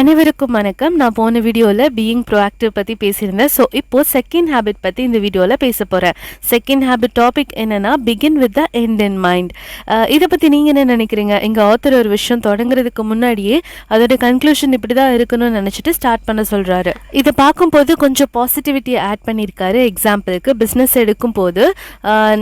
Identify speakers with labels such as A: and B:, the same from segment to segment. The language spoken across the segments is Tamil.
A: அனைவருக்கும் வணக்கம். நான் போன வீடியோவில் பீயிங் ப்ரோஆக்டிவ் பற்றி பேசியிருந்தேன். ஸோ இப்போது செகண்ட் ஹேபிட் பற்றி இந்த வீடியோவில் பேச போகிறேன். செகண்ட் ஹேபிட் டாபிக் என்னென்னா begin with the end in mind. இதை பற்றி நீங்கள் என்ன நினைக்கிறீங்க? எங்கள் ஆத்தர் ஒரு விஷயம் தொடங்குறதுக்கு முன்னாடியே அதோட கன்க்ளூஷன் இப்படி தான் இருக்கணும்னு நினச்சிட்டு ஸ்டார்ட் பண்ண சொல்கிறாரு. இதை பார்க்கும்போது கொஞ்சம் பாசிட்டிவிட்டியை ஆட் பண்ணியிருக்காரு. எக்ஸாம்பிளுக்கு பிஸ்னஸ் எடுக்கும் போது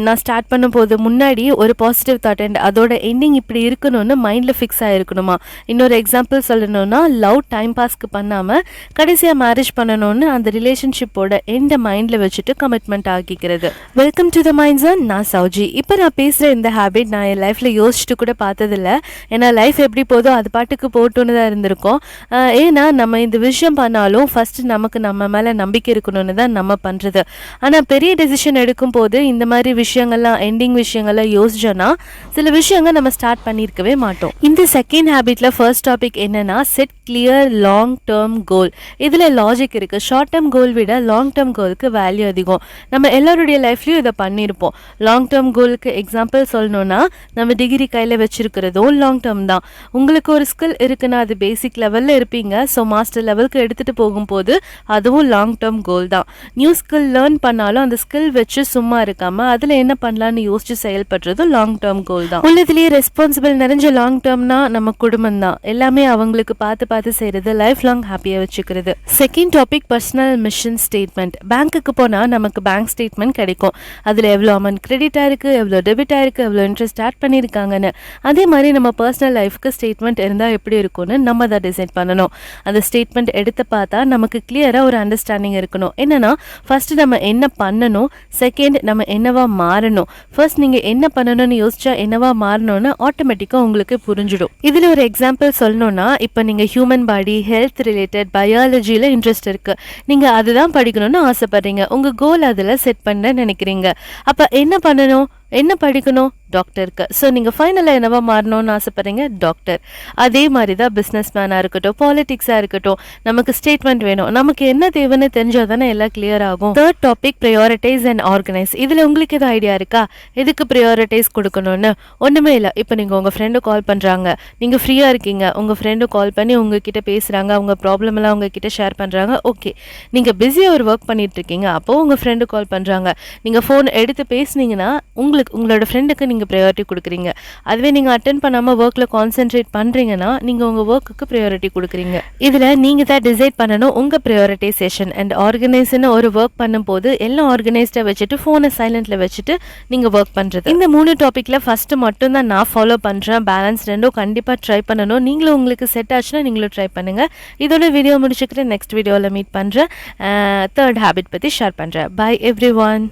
A: நான் ஸ்டார்ட் பண்ணும் போது முன்னாடி ஒரு பாசிட்டிவ் தாட் அண்ட் அதோட எண்டிங் இப்படி இருக்கணும்னு மைண்டில் ஃபிக்ஸ் ஆகிருக்கணுமா. இன்னொரு எக்ஸாம்பிள் சொல்லணும்னா லவ் டைம் பாஸ்க்கு பண்ணாமல் கடைசியாக மேரேஜ் பண்ணணும்னு அந்த ரிலேஷன்ஷிப்போட எந்த மைண்டில் வச்சுட்டு கமிட்மெண்ட் ஆகிக்கிறது. Welcome to the minds. நான் சௌஜி. இப்போ நான் பேசுகிற இந்த ஹேபிட் நான் என் லைஃப்பில் யோசிச்சுட்டு கூட பார்த்ததில்ல. ஏன்னா லைஃப் எப்படி போதோ அது பாட்டுக்கு போட்டுன்னு தான் இருந்திருக்கோம். ஏன்னா நம்ம இந்த விஷயம் பண்ணாலும் ஃபஸ்ட்டு நமக்கு நம்ம மேலே நம்பிக்கை இருக்கணும்னு தான் நம்ம பண்ணுறது. ஆனால் பெரிய டெசிஷன் எடுக்கும் போது இந்த மாதிரி விஷயங்கள்லாம் எண்டிங் விஷயங்கள்லாம் யோசிச்சோன்னா சில விஷயங்கள் நம்ம ஸ்டார்ட் பண்ணியிருக்கவே மாட்டோம். இந்த செகண்ட் ஹேபிட்டில் ஃபர்ஸ்ட் டாபிக் என்னென்னா set clear long term goal. இதில் லாஜிக் இருக்குது. ஷார்ட் டேர்ம் கோல் விட லாங் டேர்ம் கோலுக்கு வேல்யூ அதிகம். நம்ம எல்லாருடைய லைஃப்லையும் இதை பண்ணியிருப்போம். லாங் டேர்ம் கோலுக்கு எக்ஸாம்பிள் சொல்லணும்னா நம்ம டிகிரி கையில் வச்சுருக்கிறதும் லாங் டேர்ம் தான். உங்களுக்கு ஒரு ஸ்கில் இருக்குன்னா அது பேசிக் லெவலில் இருப்பீங்க. ஸோ மாஸ்டர் லெவலுக்கு எடுத்துகிட்டு போகும்போது அதுவும் லாங் டேர்ம் கோல் தான். நியூ ஸ்கில் லேர்ன் பண்ணாலும் அந்த ஸ்கில் வச்சு சும்மா இருக்காமல் அதில் என்ன பண்ணலான்னு யோசிச்சு செயல்படுறதும் லாங் டேர்ம் கோல் தான். உள்ளதுலேயே ரெஸ்பான்சிபிள் நிறைஞ்ச லாங் டேர்ம்னா நம்ம குடும்பம் தான். எல்லாமே அவங்களுக்கு பார்த்து செய்கிறது, லைஃப் லாங் ஹாப்பியாக வச்சுக்கிறது. Second topic personal mission statement. பேங்க்குக்கு போனால் நமக்கு பேங்க் ஸ்டேட்மெண்ட் கிடைக்கும். அதில் எவ்வளோ அமௌண்ட் கிரெடிட் ஆயிருக்கு, எவ்வளோ டெபிட் ஆயிருக்கு, எவ்வளோ இன்ட்ரெஸ்ட் ஆட் பண்ணியிருக்காங்கன்னு. அதே மாதிரி நம்ம பர்சனல் லைஃப்க்கு ஸ்டேட்மெண்ட் இருந்தால் எப்படி இருக்கும்னு நம்ம தான் டிசைட் பண்ணணும். அந்த ஸ்டேட்மெண்ட் எடுத்து பார்த்தா நமக்கு கிளியராக ஒரு அண்டர்ஸ்டாண்டிங் இருக்கணும். என்னன்னா ஃபர்ஸ்ட் நம்ம என்ன பண்ணணும், செகண்ட் நம்ம என்னவா மாறணும். ஃபர்ஸ்ட் நீங்கள் என்ன பண்ணணும்னு யோசிச்சா என்னவா மாறணும்னு ஆட்டோமேட்டிக்காக உங்களுக்கு புரிஞ்சிடும். இதில் ஒரு எக்ஸாம்பிள் சொல்லணும்னா இப்போ நீங்கள் ஹியூமன் பாடி ஹெல்த் ரிலேட்டட் பயாலஜியில் இன்ட்ரெஸ்ட் இருக்குது. நீங்கள் அதுதான் படிக்கணும்னு ஆசைப்படுறீங்க. உங்கள் கோல் அதில் செட் பண்ண நினைக்கிறீங்க. அப்போ என்ன பண்ணணும், என்ன படிக்கணும்? டாக்டருக்கு. ஸோ நீங்கள் ஃபைனலாக என்னவா மாறணும்னு ஆசைப்படுறீங்க? டாக்டர். அதே மாதிரி தான் பிஸ்னஸ் மேனாக இருக்கட்டும், பாலிட்டிக்ஸாக இருக்கட்டும், நமக்கு ஸ்டேட்மெண்ட் வேணும். நமக்கு என்ன தேவைன்னு தெரிஞ்சால் தானே எல்லாம் கிளியர் ஆகும். Third topic prioritize and organize. இதில் உங்களுக்கு எதுவும் ஐடியா இருக்கா? எதுக்கு ப்ரையாரிட்டைஸ் கொடுக்கணும்னு? ஒன்றுமே இல்லை. இப்போ நீங்கள் உங்கள் ஃப்ரெண்டு கால் பண்ணுறாங்க, நீங்கள் ஃப்ரீயாக இருக்கீங்க, உங்கள் ஃப்ரெண்டு கால் பண்ணி உங்ககிட்ட பேசுகிறாங்க, அவங்க ப்ராப்ளம் எல்லாம் உங்ககிட்ட ஷேர் பண்ணுறாங்க. ஓகே, நீங்கள் பிஸியாக ஒரு ஒர்க் பண்ணிட்டு இருக்கீங்க. அப்போது உங்கள் ஃப்ரெண்டு கால் பண்ணுறாங்க, நீங்கள் ஃபோன் எடுத்து பேசுனீங்கன்னா உங்களோட ஃப்ரெண்டுக்கு நீங்கள் ப்ரையாரிட்டி கொடுக்குறீங்க. அதுவே நீங்கள் அட்டென்ட் பண்ணாமல் ஒர்க்கில் கான்சென்ட்ரேட் பண்ணுறீங்கன்னா நீங்கள் உங்கள் ஒர்க்குக்கு ப்ரையாரிட்டி கொடுக்குறீங்க. இதில் நீங்கள் தான் டிசைட் பண்ணணும் உங்கள் ப்ரையாரிட்டைசேஷன். அண்ட் ஆர்கனைஸ்னு ஒரு ஒர்க் பண்ணும்போது எல்லாம் ஆர்கனைஸ்டாக வச்சுட்டு ஃபோனை சைலண்டில் வச்சுட்டு நீங்கள் ஒர்க் பண்ணுறது. இந்த 3 டாப்பிக்கில் ஃபஸ்ட்டு மட்டும் தான் நான் ஃபாலோ பண்ணுறேன். பேலன்ஸ் ரெண்டும் கண்டிப்பாக ட்ரை பண்ணணும். நீங்களும் உங்களுக்கு செட் ஆச்சுன்னா நீங்களும் ட்ரை பண்ணுங்கள். இதோட வீடியோ முடிச்சுக்கிறேன். நெக்ஸ்ட் வீடியோவில் மீட் பண்ணுறேன். தேர்ட் ஹேபிட் பற்றி ஷேர் பண்ணுறேன். Bye every one.